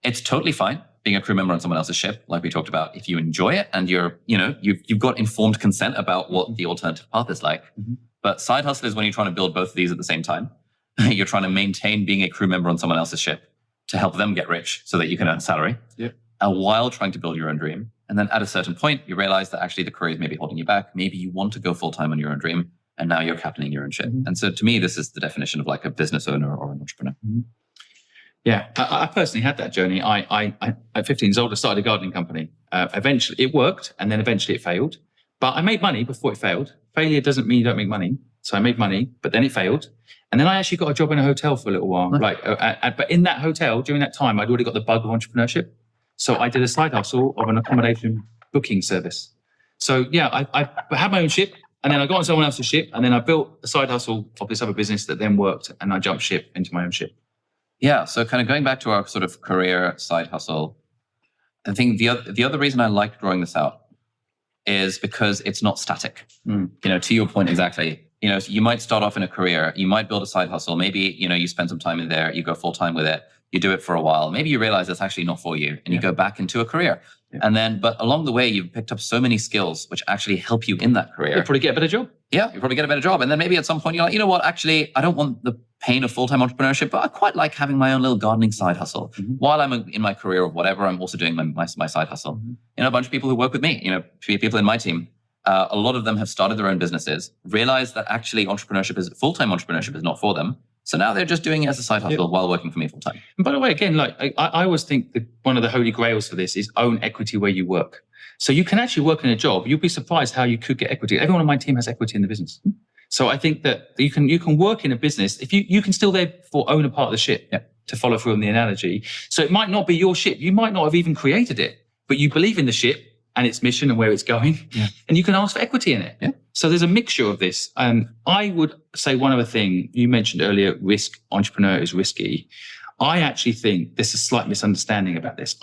It's totally fine being a crew member on someone else's ship, like we talked about, if you enjoy it and you've got informed consent about what the alternative path is like. Mm-hmm. But side hustle is when you're trying to build both of these at the same time. You're trying to maintain being a crew member on someone else's ship to help them get rich so that you can earn salary, while trying to build your own dream. And then at a certain point, you realize that actually the career is maybe holding you back. Maybe you want to go full-time on your own dream, and now you're captaining your own ship. Mm-hmm. And so to me, this is the definition of like a business owner or an entrepreneur. Mm-hmm. Yeah, I personally had that journey. I at 15 years old, I started a gardening company. Eventually it worked, and then eventually it failed. But I made money before it failed. Failure doesn't mean you don't make money. So I made money, but then it failed. And then I actually got a job in a hotel for a little while. But in that hotel, during that time, I'd already got the bug of entrepreneurship. So I did a side hustle of an accommodation booking service. So yeah, I had my own ship, and then I got on someone else's ship, and then I built a side hustle of this other business that then worked, and I jumped ship into my own ship. Yeah, so kind of going back to our sort of career side hustle, I think the other reason I like drawing this out is because it's not static. To your point exactly. You might start off in a career, you might build a side hustle. Maybe, you spend some time in there, you go full time with it, you do it for a while. Maybe you realize it's actually not for you and you go back into a career. Yeah. And then, but along the way, you've picked up so many skills which actually help you in that career. You'll probably get a better job. Yeah, you'll probably get a better job. And then maybe at some point you're like, you know what, actually, I don't want the pain of full-time entrepreneurship, but I quite like having my own little gardening side hustle. Mm-hmm. While I'm in my career or whatever, I'm also doing my side hustle. Mm-hmm. A bunch of people who work with me, people in my team, a lot of them have started their own businesses, realized that actually full-time entrepreneurship is not for them. So now they're just doing it as a side hustle while working for me full time. And by the way, again, I always think that one of the holy grails for this is own equity where you work. So you can actually work in a job. You'll be surprised how you could get equity. Everyone on my team has equity in the business. So I think that you can work in a business if you can still therefore own a part of the ship. To follow through on the analogy. So it might not be your ship. You might not have even created it, but you believe in the ship and its mission and where it's going, and you can ask for equity in it. Yeah. So there's a mixture of this. I would say one other thing, you mentioned earlier, entrepreneur is risky. I actually think there's a slight misunderstanding about this.